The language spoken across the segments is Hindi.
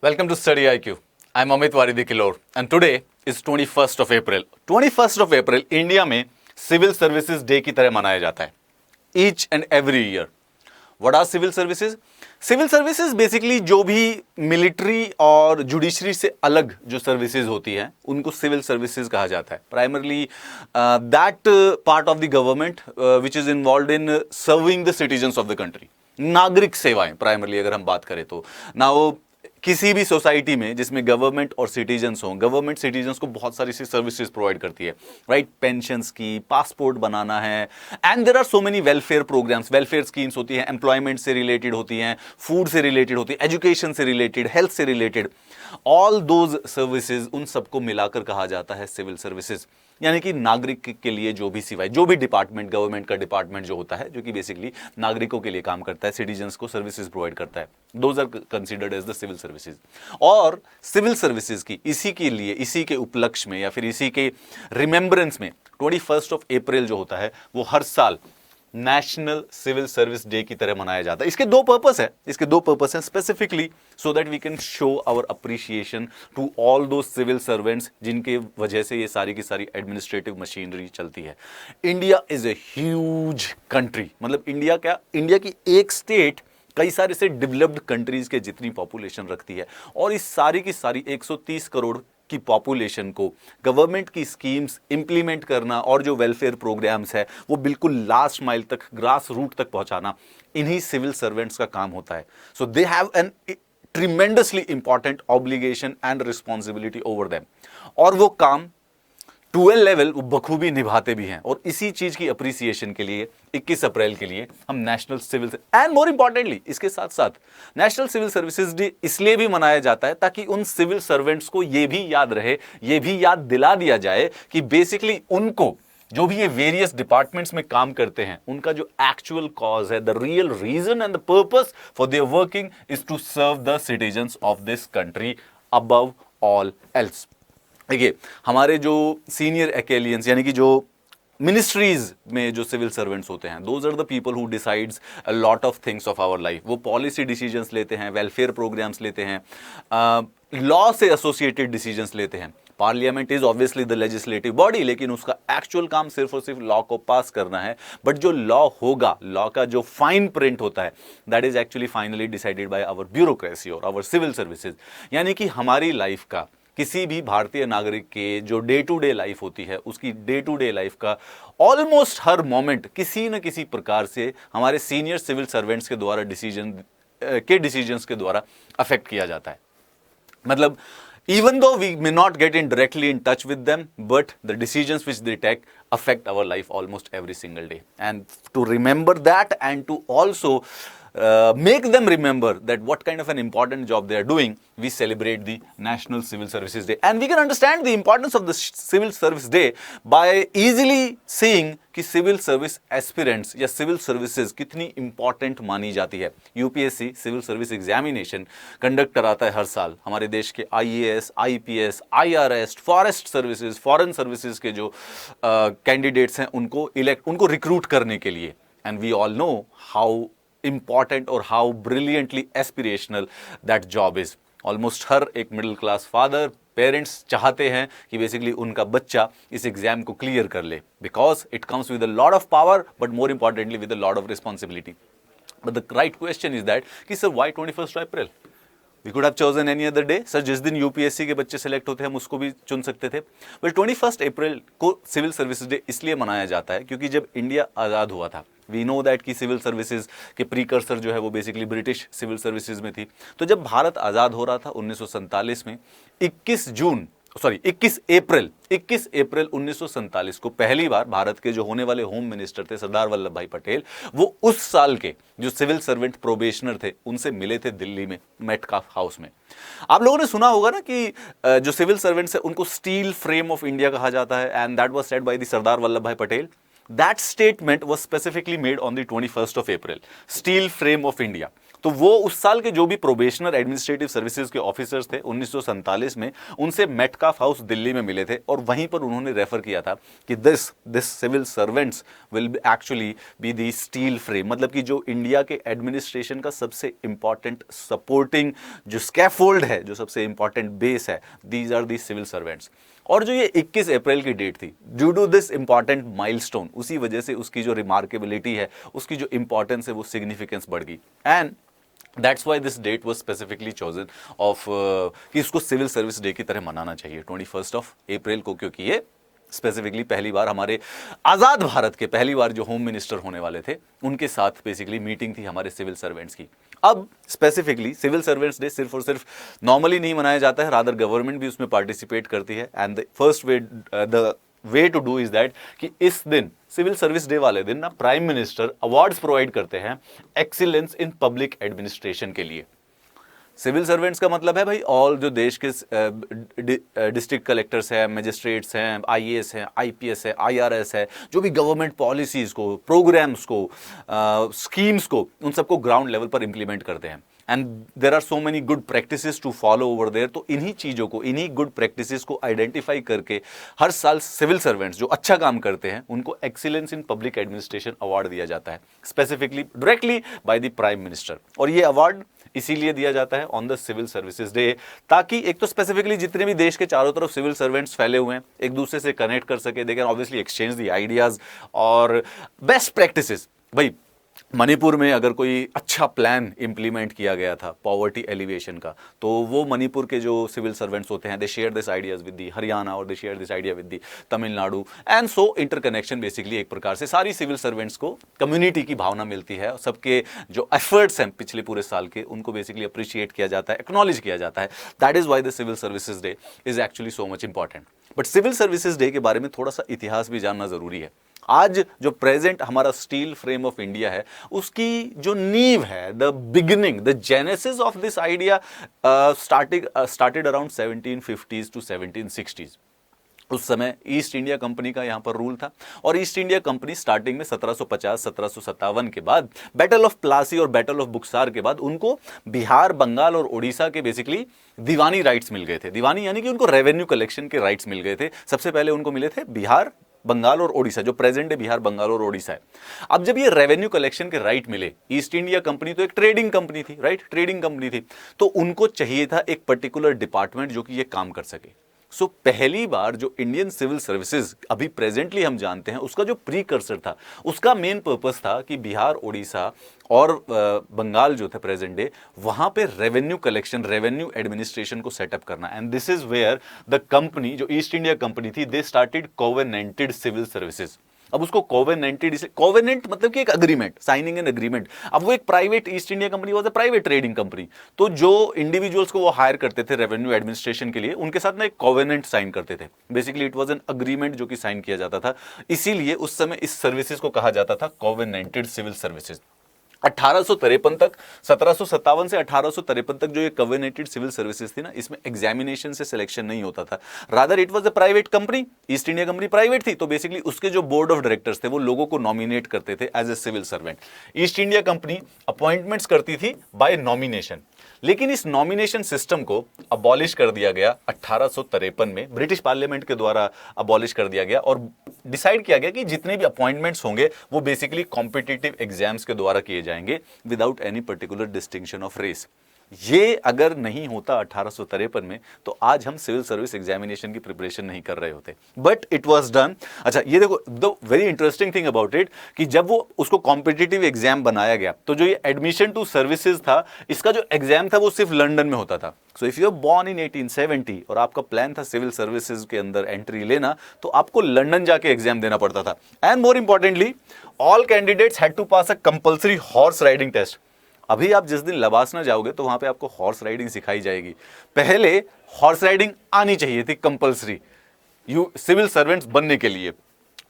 Welcome to Study IQ. I'm Amit Waridhi Kilor and today is 21st of April. 21st of April India में सिविल सर्विसेज डे की तरह मनाया जाता है each and every year. What are civil services? Civil services basically जो भी मिलिट्री और जुडिशरी से अलग जो सर्विसेज होती हैं उनको सिविल सर्विसेज कहा जाता है. Primarily that part of the government which is involve in serving the citizens of the country. नागरिक सेवाएं प्राइमरली अगर हम बात करें तो ना वो किसी भी सोसाइटी में जिसमें गवर्नमेंट और सिटीजन्स हों, गवर्नमेंट सिटीजन्स को बहुत सारी सी सर्विसेज प्रोवाइड करती है, राइट? पेंशन्स की, पासपोर्ट बनाना है, and there are so many welfare programmes. Welfare schemes होती हैं, एम्प्लॉयमेंट से रिलेटेड होती हैं, फूड से रिलेटेड होती है, एजुकेशन से रिलेटेड, हेल्थ से रिलेटेड. ऑल दोज सर्विसेज, उन सबको मिलाकर कहा जाता है सिविल सर्विसेज. यानी कि नागरिक के लिए जो भी सेवाएं, जो भी डिपार्टमेंट, गवर्नमेंट का डिपार्टमेंट जो होता है, जो कि बेसिकली नागरिकों के लिए काम करता है, सिटीजन्स को सर्विसेज प्रोवाइड करता है, those are considered as the civil services. और सिविल सर्विसेज की इसी के लिए, इसी के उपलक्ष्य में या फिर इसी के रिमेम्बरेंस में 21st ऑफ अप्रैल जो होता है वो हर साल नेशनल सिविल सर्विस डे की तरह मनाया जाता है. इसके दो पर्पस हैं specifically, so that we can show our appreciation to all those civil servants जिनके वजह से ये सारी की सारी एडमिनिस्ट्रेटिव मशीनरी चलती है. India is a huge country. मतलब इंडिया की एक स्टेट कई सारे से डेवलप्ड कंट्रीज के जितनी पॉपुलेशन रखती है, और इस सारी की सारी 130 करोड़ की पॉपुलेशन को गवर्नमेंट की स्कीम्स इंप्लीमेंट करना और जो वेलफेयर प्रोग्राम्स है वो बिल्कुल लास्ट माइल तक, ग्रास रूट तक पहुंचाना, इन्हीं सिविल सर्वेंट्स का काम होता है. So they have an tremendously important obligation and responsibility over them, और वो काम टू ए लेवल वो बखूबी निभाते भी हैं. और इसी चीज की अप्रिसिएशन के लिए 21 अप्रैल के लिए हम national civil and more importantly इसके साथ साथ नेशनल सिविल सर्विसेज डे इसलिए भी मनाया जाता है ताकि उन सिविल सर्वेंट्स को ये भी याद रहे, ये भी याद दिला दिया जाए कि बेसिकली उनको जो भी ये वेरियस डिपार्टमेंट्स में काम करते हैं उनका जो एक्चुअल कॉज है, the real reason and the purpose for their working is to serve the citizens of this country above all else. देखिए, हमारे जो सीनियर एक्लियंस यानी कि जो मिनिस्ट्रीज में जो सिविल सर्वेंट्स होते हैं, those are the people who decides a lot of things of our life. वो पॉलिसी डिसीजंस लेते हैं, वेलफेयर प्रोग्राम्स लेते हैं, लॉ से एसोसिएटेड डिसीजंस लेते हैं. Parliament is obviously the legislative body, लेकिन उसका एक्चुअल काम सिर्फ और सिर्फ लॉ को पास करना है. बट जो लॉ होगा, लॉ का जो फाइन प्रिंट होता है, that is actually finally decided by our bureaucracy और आवर सिविल सर्विसेज. यानी कि हमारी लाइफ का, किसी भी भारतीय नागरिक के जो डे टू डे लाइफ होती है, उसकी डे टू डे लाइफ का ऑलमोस्ट हर मोमेंट किसी न किसी प्रकार से हमारे सीनियर सिविल सर्वेंट्स के द्वारा डिसीजंस के द्वारा अफेक्ट किया जाता है. मतलब even though we may not get in directly in touch with them, but the decisions which they take affect our life almost every single day. And to remember that and to also make them remember that what kind of an important job they are doing, we celebrate the National Civil Services Day. And we can understand the importance of the Civil Service Day by easily seeing कि सिविल सर्विस एस्पिरेंट्स या सिविल सर्विसेज कितनी इंपॉर्टेंट मानी जाती है. UPSC civil service examination conduct कराता है हर साल. हमारे देश के IAS, IPS, IRS, forest services, foreign services के जो कैंडिडेट्स हैं उनको रिक्रूट करने के लिए. And we all know how important or how brilliantly aspirational that job is. Almost हर एक मिडिल क्लास फादर, पेरेंट्स चाहते हैं कि बेसिकली उनका बच्चा इस एग्जाम को क्लियर कर ले, because it comes with a lot of power but more importantly with a lot of responsibility. But the right question is that कि sir why 21st April? We could have chosen any other day. Sir जिस दिन यूपीएससी के बच्चे सेलेक्ट होते हैं हम उसको भी चुन सकते थे. वेल 21st अप्रैल को सिविल सर्विसेज डे इसलिए मनाया जाता है क्योंकि जब इंडिया आज़ाद हुआ था, वी नो दैट कि सिविल सर्विसेज के प्रीकर्सर जो है वो बेसिकली ब्रिटिश सिविल सर्विसेज में थी. तो जब भारत आज़ाद हो रहा था 1947 में, 21 अप्रैल 1947 को पहली बार भारत के जो होने वाले होम मिनिस्टर थे सरदार वल्लभ भाई पटेल, वो उस साल के जो सिविल सर्वेंट प्रोबेशनर थे उनसे मिले थे दिल्ली में मेटकाफ हाउस में. आप लोगों ने सुना होगा ना कि जो सिविल सर्वेंट्स है उनको स्टील फ्रेम ऑफ इंडिया कहा जाता है, and that was said by the Sardar Vallabh Bhai Patel. That statement was specifically made on the 21st of April, steel frame of India. तो वो उस साल के जो भी प्रोबेशनर एडमिनिस्ट्रेटिव सर्विसेज के ऑफिसर्स थे 1947 में, उनसे मेटकाफ हाउस दिल्ली में मिले थे और वहीं पर उन्होंने रेफर किया था कि this civil servants will actually be the steel frame, मतलब कि जो इंडिया के एडमिनिस्ट्रेशन का सबसे इंपॉर्टेंट सपोर्टिंग जो स्कैफोल्ड है, जो सबसे इंपॉर्टेंट बेस है, these are the civil servants. और जो ये 21 अप्रैल की डेट थी, due to this important milestone, उसी वजह से उसकी जो रिमार्केबिलिटी है, उसकी जो इंपॉर्टेंस है, वो सिग्निफिकेंस बढ़ गई। And that's why this date was specifically chosen of कि इसको सिविल सर्विस डे की तरह मनाना चाहिए 21st ऑफ अप्रैल को, क्योंकि ये स्पेसिफिकली पहली बार हमारे आज़ाद भारत के पहली बार जो होम मिनिस्टर होने वाले थे उनके साथ बेसिकली मीटिंग थी हमारे सिविल सर्वेंट्स की। अब स्पेसिफिकली सिविल सर्वेंट्स डे सिर्फ और सिर्फ नॉर्मली नहीं मनाया जाता है, रादर गवर्नमेंट भी उसमें पार्टिसिपेट करती है। And the first way to do is that कि इस दिन सिविल सर्विस डे वाले दिन ना प्राइम मिनिस्टर अवार्ड्स प्रोवाइड करते हैं एक्सीलेंस इन पब्लिक एडमिनिस्ट्रेशन के लिए। सिविल सर्वेंट्स का मतलब है भाई ऑल जो देश के डिस्ट्रिक्ट कलेक्टर्स हैं, मजिस्ट्रेट्स हैं, आईएएस हैं, आईपीएस है, आईआरएस है, जो भी गवर्नमेंट पॉलिसीज को, प्रोग्राम्स को, स्कीम्स को, उन सबको ग्राउंड लेवल पर इंप्लीमेंट करते हैं। And there are so many good practices to follow over there. तो इन्हीं चीज़ों को, इन्हीं गुड प्रैक्टिसेस को आइडेंटिफाई करके हर साल सिविल सर्वेंट्स जो अच्छा काम करते हैं उनको excellence in public administration award दिया जाता है, specifically directly by the prime minister. और ये अवार्ड इसीलिए दिया जाता है on the civil services day, ताकि एक तो स्पेसिफिकली जितने भी देश के चारों तरफ सिविल सर्वेंट्स फैले हुए हैं एक दूसरे से कनेक्ट कर सके, they can obviously exchange the ideas और बेस्ट प्रैक्टिसेस। भाई मणिपुर में अगर कोई अच्छा प्लान इंप्लीमेंट किया गया था पॉवर्टी एलिवेशन का, तो वो मणिपुर के जो सिविल सर्वेंट्स होते हैं they share this ideas with the Haryana और they share this idea with the Tamil Nadu, and so interconnection basically एक प्रकार से सारी सिविल सर्वेंट्स को कम्युनिटी की भावना मिलती है। सबके जो एफर्ट्स हैं पिछले पूरे साल के उनको बेसिकली अप्रिशिएट किया जाता है, एक्नॉलेज किया जाता है। That is why the civil services day is actually so much important. But civil services day के बारे में थोड़ा सा इतिहास भी जानना जरूरी है। आज जो प्रेजेंट हमारा स्टील फ्रेम ऑफ इंडिया है उसकी जो नींव है, the beginning, the genesis of this idea started around 1750s to 1760s। उस समय ईस्ट इंडिया कंपनी का यहाँ पर रूल था और ईस्ट इंडिया कंपनी स्टार्टिंग में 1750-1757 के बाद बैटल ऑफ प्लासी और बैटल ऑफ बुक्सार के बाद उनको बिहार, बंगाल और उड़ीसा के बेसिकली दीवानी राइट्स मिल गए थे। दीवानी यानी कि उनको रेवेन्यू कलेक्शन के राइट्स मिल गए थे। सबसे पहले उनको मिले थे बिहार, बंगाल और ओडिशा, जो प्रेजेंट है बिहार, बंगाल और ओडिशा है। अब जब ये रेवेन्यू कलेक्शन के राइट मिले, ईस्ट इंडिया कंपनी तो एक ट्रेडिंग कंपनी थी, राइट, ट्रेडिंग कंपनी थी, तो उनको चाहिए था एक पर्टिकुलर डिपार्टमेंट जो कि ये काम कर सके। सो पहली बार जो इंडियन सिविल सर्विसेज अभी प्रेजेंटली हम जानते हैं उसका जो प्रीकर्सर था, उसका मेन पर्पस था कि बिहार, ओडिशा और बंगाल जो थे प्रेजेंट डे, वहां पे रेवेन्यू कलेक्शन, रेवेन्यू एडमिनिस्ट्रेशन को सेटअप करना। And this is where the company, जो ईस्ट इंडिया कंपनी थी, they started covenanted civil services. अब उसको कोवेनेंटेड, कोवेनेंट मतलब कि एक अग्रीमेंट, साइनिंग एन अग्रीमेंट। अब वो एक private, east India company was a private trading company, तो जो इंडिविजुअल्स को वो हायर करते थे रेवेन्यू एडमिनिस्ट्रेशन के लिए, उनके साथ ना एक कोवेनेंट साइन करते थे। Basically it was an agreement जो कि साइन किया जाता था। इसीलिए उस समय इस सर्विसेज को कहा जाता था कोवेनेंटेड सिविल सर्विसेज। 1853 तक, 1757 से 1853 तक जो ये कोवेनेंटेड सिविल सर्विसेज थी ना, इसमें एग्जामिनेशन से सिलेक्शन नहीं होता था, rather it was a private company. East India company private थी, तो बेसिकली उसके जो बोर्ड ऑफ डायरेक्टर्स थे वो लोगों को नॉमिनेट करते थे as a civil servant. East India company appointments करती थी बाय नॉमिनेशन, लेकिन इस नॉमिनेशन सिस्टम को अबॉलिश कर दिया गया 1853 में, ब्रिटिश पार्लियामेंट के द्वारा अबॉलिश कर दिया गया और डिसाइड किया गया कि जितने भी अपॉइंटमेंट्स होंगे वो बेसिकली कॉम्पिटिटिव एग्जाम्स के द्वारा किए जाएंगे without any particular distinction of race. ये अगर नहीं होता 1853 में तो आज हम सिविल सर्विस एग्जामिनेशन की प्रिपरेशन नहीं कर रहे होते, बट इट वाज डन। अच्छा ये देखो, the very interesting thing about it कि जब वो उसको कॉम्पिटिटिव एग्जाम बनाया गया तो जो ये एडमिशन टू सर्विसेज था, इसका जो एग्जाम था वो सिर्फ लंदन में होता था। So if you are born in 1870 और आपका प्लान था सिविल सर्विसेज के अंदर एंट्री लेना, तो आपको लंदन जाके एग्जाम देना पड़ता था। And more importantly, all candidates had to pass a compulsory horse riding test. अभी आप जिस दिन लबासना जाओगे तो वहां पे आपको हॉर्स राइडिंग सिखाई जाएगी। पहले हॉर्स राइडिंग आनी चाहिए थी कंपल्सरी यू सिविल सर्वेंट्स बनने के लिए।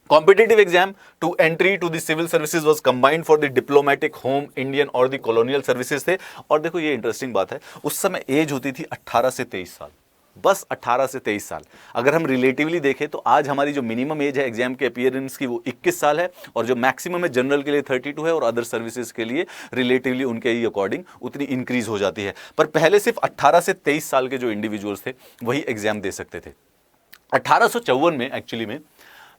Competitive exam to entry to the civil services was combined for the diplomatic, home, Indian और द कॉलोनियल सर्विसेज थे। और देखो ये इंटरेस्टिंग बात है, उस समय एज होती थी 18 से 23 साल। बस 18 से 23 साल। अगर हम रिलेटिवली देखें तो आज हमारी जो मिनिमम एज है एग्जाम के अपीयरेंस की वो 21 साल है, और जो मैक्सिमम है जनरल के लिए 32 है, और अदर सर्विसेज के लिए रिलेटिवली उनके ही अकॉर्डिंग उतनी इंक्रीज हो जाती है। पर पहले सिर्फ 18 से 23 साल के जो इंडिविजुअल्स थे वही एग्जाम दे सकते थे। 1854 में एक्चुअली में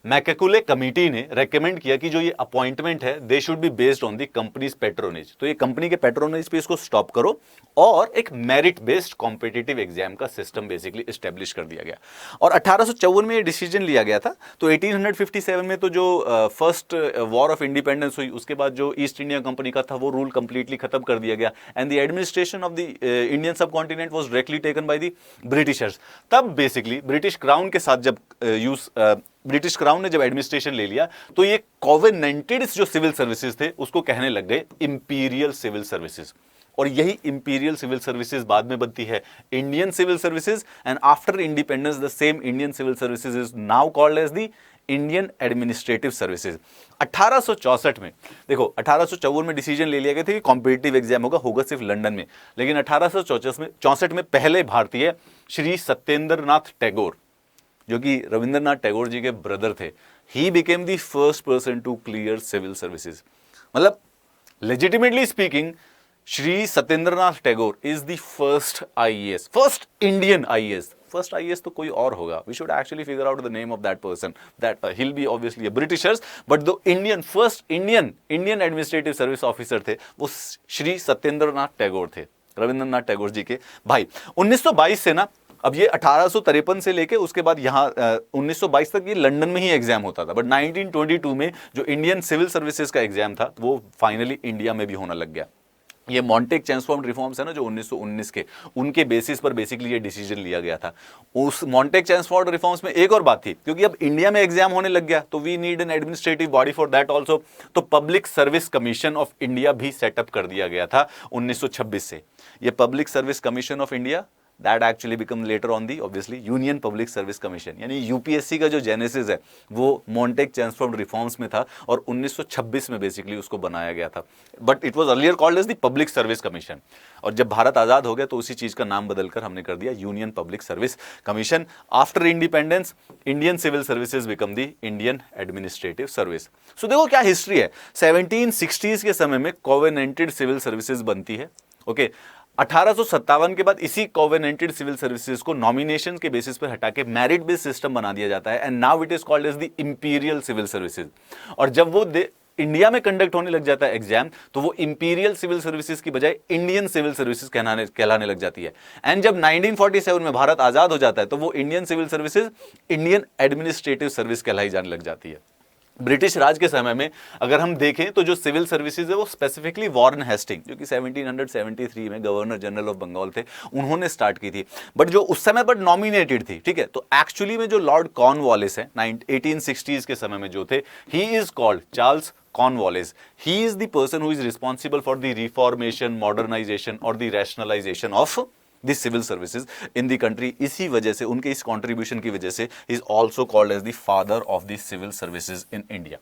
मैकेकुले कमिटी ने रेकमेंड किया कि जो ये अपॉइंटमेंट है they should be based on the companies patronage. तो ये कंपनी के पेट्रोनेज पे इसको स्टॉप करो और एक मेरिट बेस्ड कॉम्पिटिटिव एग्जाम का सिस्टम बेसिकली एस्टेब्लिश कर दिया गया। और 1854 में ये डिसीजन लिया गया था। तो 1857 में तो जो फर्स्ट वॉर ऑफ इंडिपेंडेंस हुई उसके बाद जो ईस्ट इंडिया कंपनी का था वो रूल कंप्लीटली खत्म कर दिया गया, and the administration of the Indian subcontinent was directly taken by the britishers. तब बेसिकली ब्रिटिश क्राउन के साथ जब ब्रिटिश क्राउन ने जब एडमिनिस्ट्रेशन ले लिया तो ये कोवेनेंटेड जो सिविल सर्विसेज थे उसको कहने लग गए इंपीरियल सिविल सर्विसेज, और यही इंपीरियल सिविल सर्विसेज बाद में बनती है Indian civil services, and after independence the same Indian civil services is now called as the Indian administrative services. 1864 में देखो, 1854 में डिसीजन ले लिया गया था कि कॉम्पिटिटिव एग्जाम होगा सिर्फ लंदन में, लेकिन 1864 में पहले भारतीय श्री सत्येंद्रनाथ टैगोर, जो कि रविंद्रनाथ टैगोर जी के ब्रदर थे, he became the first person to clear civil services. मतलब legitimately speaking Shri Satyendranath Tagore is the first IAS, first Indian IAS. First IAS तो कोई और होगा, we should actually figure out the name of that person, that will be obviously britishers, but the Indian first Indian administrative service officer थे वो श्री सत्येंद्रनाथ टैगोर थे, रविंद्रनाथ टैगोर जी के भाई। 1922 से ना, अब ये 1853 से लेके उसके बाद यहाँ 1922 तक ये लंदन में ही एग्जाम होता था, बट 1922 में जो इंडियन सिविल सर्विसेज का एग्जाम था वो फाइनली इंडिया में भी होने लग गया। ये मॉन्टेक चैंसफॉर्म रिफॉर्म्स है ना जो 1919 के, उनके बेसिस पर बेसिकली ये डिसीजन लिया गया था। उस मॉन्टेक चैंसफॉर्ड रिफॉर्म्स में एक और बात थी, क्योंकि अब इंडिया में एग्जाम होने लग गया तो we need an administrative body for that also, तो public service commission of India भी सेटअप कर दिया गया था 1926 से। ये public service commission of India that actually become later on the obviously Union Public Service Commission, यानी यूपीएससी का जो जेनेसिस है वो मॉन्टेक चैंसफॉर्म रिफॉर्म्स में था और 1926 में बेसिकली उसको बनाया गया था, but it was earlier called as the public service commission. और जब भारत आजाद हो गया तो उसी चीज का नाम बदलकर हमने कर दिया union public service commission. After independence Indian civil services become the Indian administrative service. So देखो क्या हिस्ट्री है, 1760s के समय में कोवेनेंटेड सिविल सर्विसेज बनती है, ओके। 1857 के बाद इसी कोवेनेंटेड सिविल सर्विसेज को नॉमिनेशन के बेसिस पर हटा के मेरिट बेस्ड सिस्टम बना दिया जाता है, and now it is called as the imperial civil services. और जब वो इंडिया में कंडक्ट होने लग जाता है एग्जाम तो वो इंपीरियल सिविल सर्विसेज की बजाय इंडियन सिविल सर्विसेज कहलाने लग जाती है। एंड जब 1947 में भारत आजाद हो जाता है तो वो Indian civil services Indian administrative service कहलाई जाने लग जाती है। ब्रिटिश राज के समय में अगर हम देखें तो जो सिविल सर्विसेज है वो स्पेसिफिकली वॉरेन हेस्टिंग, जो कि 1773 में गवर्नर जनरल ऑफ बंगाल थे, उन्होंने स्टार्ट की थी, बट जो उस समय पर नॉमिनेटेड थी, ठीक है। तो एक्चुअली में जो लॉर्ड कॉर्नवालिस है 1860s के समय में जो थे, he is called Charles Cornwallis. He is the person who is responsible for the reformation, modernisation और the rationalisation of the civil services in the country. इसी वजह से, उनके इस कंट्रीब्यूशन की वजह से is also called as the father of the civil services in India.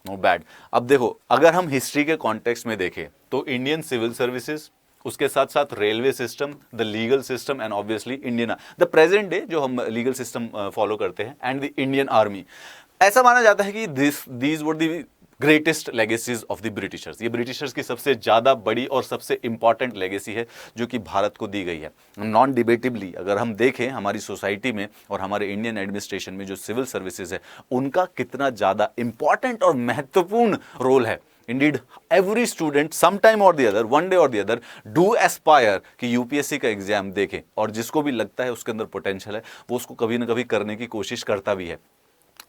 No bad. अब देखो, अगर हम हिस्ट्री के कॉन्टेक्स्ट में देखें तो इंडियन सिविल सर्विसेज, उसके साथ साथ railway system, the legal system, and obviously Indian the present day जो हम लीगल सिस्टम फॉलो करते हैं, एंड द इंडियन आर्मी, ऐसा माना जाता है कि these were the greatest legacies of the Britishers. ये ब्रिटिशर्स की सबसे ज्यादा बड़ी और सबसे इंपॉर्टेंट लेगेसी है जो कि भारत को दी गई है। नॉन डिबेटिवली अगर हम देखें हमारी सोसाइटी में और हमारे इंडियन एडमिनिस्ट्रेशन में जो सिविल सर्विसेज है उनका कितना ज्यादा इंपॉर्टेंट और महत्वपूर्ण रोल है। Indeed, every student sometime or the other, one day or the other, do aspire कि यूपीएससी का एग्जाम देखे, और जिसको भी लगता है उसके अंदर पोटेंशियल है वो उसको कभी ना कभी करने की कोशिश करता भी है।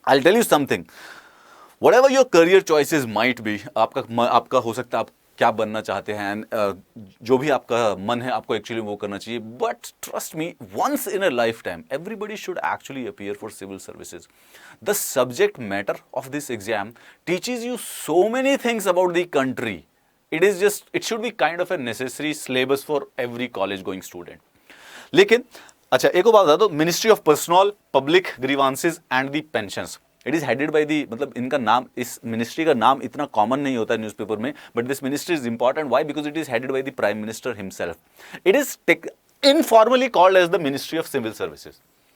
I'll tell you something, whatever your career choices might be, आपका हो सकता है आप क्या बनना चाहते हैं, जो भी आपका मन है आपको एक्चुअली वो करना चाहिए, but trust me, once in a life time everybody should actually appear for civil services. The subject matter of this exam teaches you so many things about the country. It should be kind of a necessary syllabus for every college going student. लेकिन अच्छा, एक और बात बता दो, ministry of personnel public grievances and the pensions, it is headed by the, मतलब इनका नाम, इस मिनिस्ट्री का नाम इतना कॉमन नहीं होता है न्यूज़पेपर में, but this ministry is important. Why? Because it is headed by the prime minister himself. It is informally called as the ministry of civil services,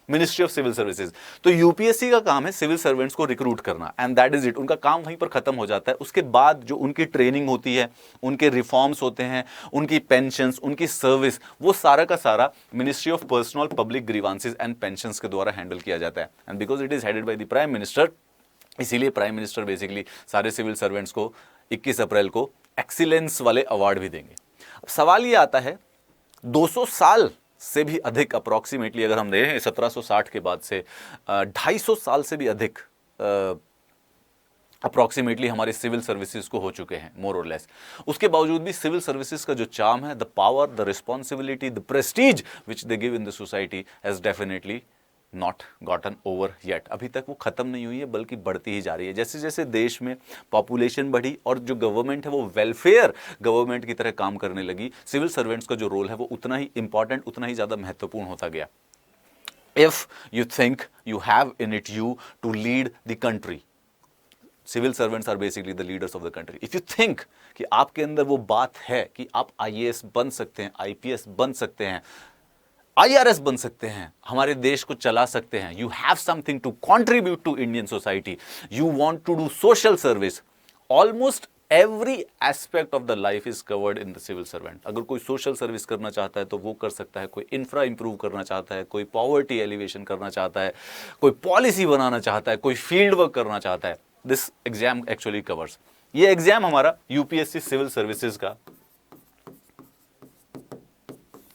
ministry of civil services. तो यूपीएससी का काम है सिविल सर्वेंट्स को रिक्रूट करना, एंड दैट इज इट। उनका काम वहीं पर खत्म हो जाता है। उसके बाद जो उनकी ट्रेनिंग होती है, उनके रिफॉर्म्स होते हैं, उनकी पेंशंस, उनकी सर्विस, वो सारा का सारा ministry of personnel public grievances and pensions के द्वारा हैंडल किया जाता है। And because it is headed by the prime minister, इसीलिए प्राइम मिनिस्टर बेसिकली सारे सिविल सर्वेंट्स को 21 अप्रैल को एक्सीलेंस वाले अवार्ड भी देंगे। अब सवाल ये आता है, 200 साल से भी अधिक अप्रॉक्सीमेटली अगर हम देखें 1760 के बाद से 250 साल से भी अधिक अप्रॉक्सीमेटली हमारे सिविल सर्विसेज को हो चुके हैं मोर और लेस। उसके बावजूद भी सिविल सर्विसेज का जो चार्म है, the power, the responsibility, the Prestige which they give in the society has definitely not gotten over yet. अभी तक वो खत्म नहीं हुई है, बल्कि बढ़ती ही जा रही है। जैसे जैसे देश में पॉपुलेशन बढ़ी और जो गवर्नमेंट है वो वेलफेयर गवर्नमेंट की तरह काम करने लगी, सिविल सर्वेंट्स का जो रोल है वो उतना ही इंपॉर्टेंट, उतना ही ज्यादा महत्वपूर्ण होता गया। If you think you have in it you to lead the country, civil servants are basically the leaders of the country. If you think कि आपके अंदर वो बात है कि आप IAS बन सकते हैं, IPS बन सकते हैं, IRS बन सकते हैं, हमारे देश को चला सकते हैं, you have something to contribute to Indian society, you want to do social service, almost every aspect of the life is covered in the civil servant. अगर कोई सोशल सर्विस करना चाहता है तो वो कर सकता है, कोई इंफ्रा इंप्रूव करना चाहता है, कोई पॉवर्टी एलिवेशन करना चाहता है, कोई पॉलिसी बनाना चाहता है, कोई फील्ड वर्क करना चाहता है, दिस एग्जाम एक्चुअली कवर्स। ये एग्जाम हमारा यूपीएससी सिविल सर्विसेज का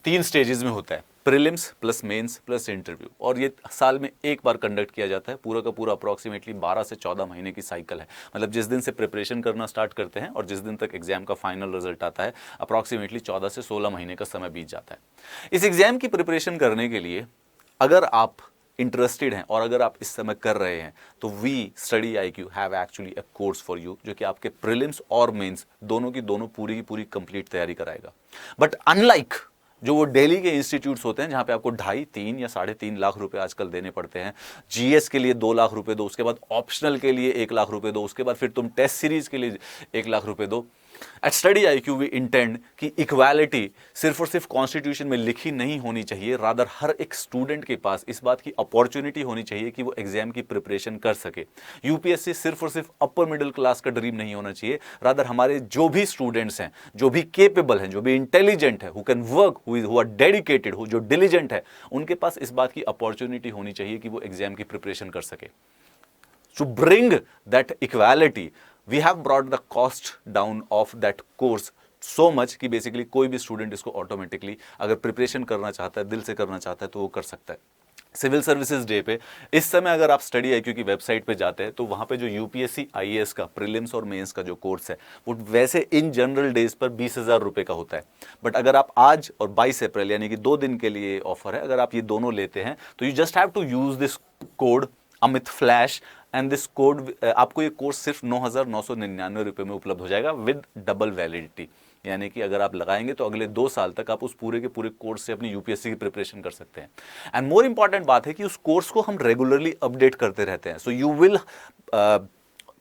3 स्टेजेस में होता है, prelims plus mains plus interview, और ये साल में एक बार कंडक्ट किया जाता है। पूरा का पूरा अप्रॉक्सीमेटली 12 से 14 महीने की साइकिल है। मतलब जिस दिन से प्रिपरेशन करना स्टार्ट करते हैं और जिस दिन तक एग्जाम का फाइनल रिजल्ट आता है, अप्रॉक्सीमेटली 14 से 16 महीने का समय बीत जाता है। इस एग्जाम की प्रिपरेशन करने के लिए अगर आप इंटरेस्टेड हैं और अगर आप इस समय कर रहे हैं तो we study IQ have actually a course for you, जो कि आपके प्रीलिम्स और मेंस दोनों की दोनों पूरी की पूरी कंप्लीट तैयारी कराएगा। बट अनलाइक जो वो दिल्ली के इंस्टीट्यूट्स होते हैं जहां पे आपको 2.5, 3 या 3.5 लाख रुपए आजकल देने पड़ते हैं, GS के लिए 2 लाख रुपए दो, उसके बाद ऑप्शनल के लिए 1 लाख रुपए दो, उसके बाद फिर तुम टेस्ट सीरीज के लिए 1 लाख रुपए दो। At study IQ we intend कि इक्वालिटी सिर्फ और सिर्फ कॉन्स्टिट्यूशन में लिखी नहीं होनी चाहिए, रादर हर एक स्टूडेंट के पास इस बात की अपॉर्चुनिटी होनी चाहिए कि वो एग्जाम की प्रिपरेशन कर सके। यूपीएससी सिर्फ और सिर्फ अपर मिडिल क्लास का ड्रीम नहीं होना चाहिए, रादर हमारे जो भी स्टूडेंट्स हैं, जो भी केपेबल हैं, जो भी इंटेलिजेंट है, who can work, who are dedicated, जो डिलीजेंट है, उनके पास इस बात की अपॉर्चुनिटी होनी चाहिए कि वो एग्जाम की प्रिपरेशन कर सके। To bring that equality, we have brought the cost down of that course so much कि बेसिकली कोई भी स्टूडेंट इसको ऑटोमेटिकली अगर प्रिपरेशन करना चाहता है, दिल से करना चाहता है, तो वो कर सकता है। सिविल सर्विसेज डे पे इस समय अगर आप स्टडी IQ की वेबसाइट पे जाते हैं तो वहां पे जो यूपीएससी IAS का प्रीलिम्स और मेंस का जो कोर्स है वो वैसे इन जनरल डेज पर 20,000 रुपए का होता है। बट अगर आप आज और 22 अप्रैल यानी कि 2 दिन के लिए ऑफर है, अगर आप ये दोनों लेते हैं तो you just have to use this code Amit flash and this code, आपको ये कोर्स सिर्फ 9,999 रुपए में उपलब्ध हो जाएगा विद डबल वैलिडिटी। यानी कि अगर आप लगाएंगे तो अगले 2 साल तक आप उस पूरे के पूरे कोर्स से अपनी यूपीएससी की प्रिपरेशन कर सकते हैं। एंड मोर इंपॉर्टेंट बात है कि उस कोर्स को हम रेगुलरली अपडेट करते रहते हैं। So you will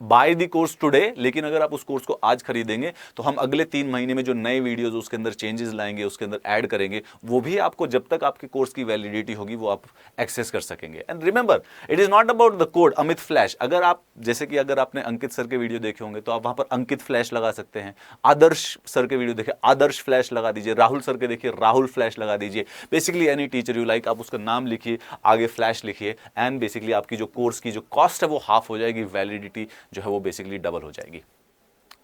by the course today, लेकिन अगर आप उस कोर्स को आज खरीदेंगे तो हम अगले 3 महीने में जो नए वीडियोस उसके अंदर चेंजेस लाएंगे, उसके अंदर ऐड करेंगे, वो भी आपको जब तक आपके कोर्स की वैलिडिटी होगी वो आप एक्सेस कर सकेंगे। And remember, it is not about the code Amit flash. अगर आप जैसे कि अगर आपने अंकित सर के वीडियो देखे होंगे तो आप वहां पर अंकित फ्लैश लगा सकते हैं, आदर्श सर के वीडियो देखे आदर्श फ्लैश लगा दीजिए, राहुल सर के देखिए राहुल फ्लैश लगा दीजिए। Basically any teacher you like, आप उसका नाम लिखिए, आगे फ्लैश लिखिए, एंड बेसिकली आपकी जो कोर्स की जो कॉस्ट है वो हाफ हो जाएगी, वैलिडिटी जो है वो बेसिकली डबल हो जाएगी।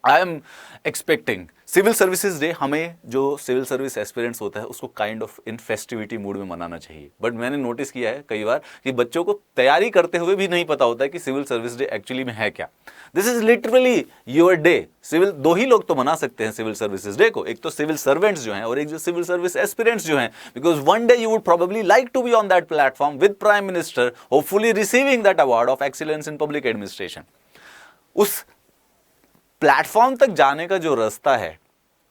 I am expecting civil services day हमें जो सिविल सर्विस एस्पिरेंट्स होता है उसको kind of in festivity mood में मनाना चाहिए। बट मैंने नोटिस किया है कई बार कि बच्चों को तैयारी करते हुए भी नहीं पता होता है कि सिविल सर्विस डे एक्चुअली में है क्या। This is literally your day. Civil 2 ही लोग तो मना सकते हैं सिविल सर्विसेज डे को, एक तो सिविल सर्वेंट्स जो हैं और एक जो सिविल सर्विस एस्पिरेंट्स जो हैं, because one day you would probably like to be on that platform with prime minister, hopefully receiving that award of excellence in public administration. उस प्लेटफॉर्म तक जाने का जो रास्ता है,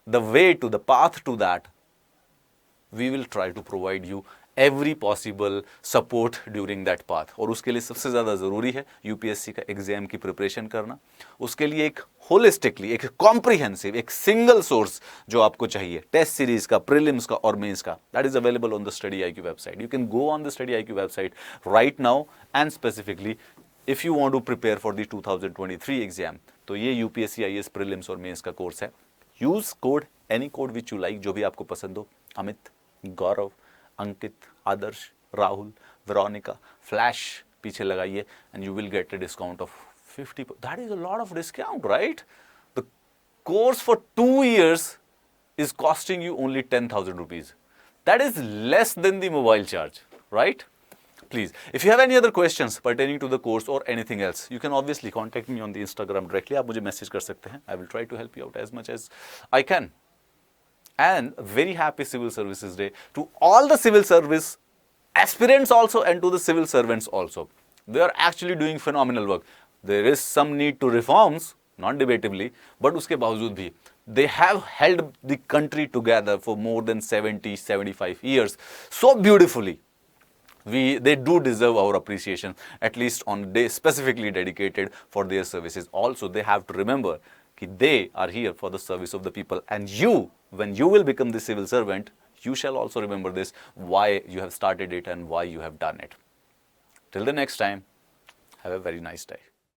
the way to the path to that we will try to provide you every possible support during that path. और उसके लिए सबसे ज़्यादा ज़रूरी है यूपीएससी का एग्जाम की प्रिपरेशन करना। उसके लिए एक होलिस्टिकली, एक कॉम्प्रिहेंसिव, एक सिंगल सोर्स जो आपको चाहिए, टेस्ट सीरीज का, प्रीलिम्स का और मेंस का, that is available on the study IQ website. You can go on the study IQ website right now and specifically if you want to prepare for the 2023 exam, तो ये यूपीएससी IAS प्रीलिम्स और मेंस का कोर्स है। Use code, any code which you like, जो भी आपको पसंद हो, अमित, गौरव, अंकित, आदर्श, राहुल, वेरोनिका, फ्लैश पीछे लगाइए and you will get a discount of 50%. That is a lot of discount, right? The course for 2 years is costing you only 10,000 rupees. That is less than the mobile charge, right? Please, if you have any other questions pertaining to the course or anything else, you can obviously contact me on the Instagram directly. आप मुझे मैसेज कर सकते हैं. I will try to help you out as much as I can. And very happy Civil Services Day to all the civil service aspirants also and to the civil servants also. They are actually doing phenomenal work. There is some need to reforms, not debatably, but उसके बावजूद भी they have held the country together for more than 70-75 years so beautifully. They do deserve our appreciation, at least on a day specifically dedicated for their services. Also, they have to remember that they are here for the service of the people, and you, when you will become the civil servant, you shall also remember this, why you have started it and why you have done it. Till the next time, have a very nice day.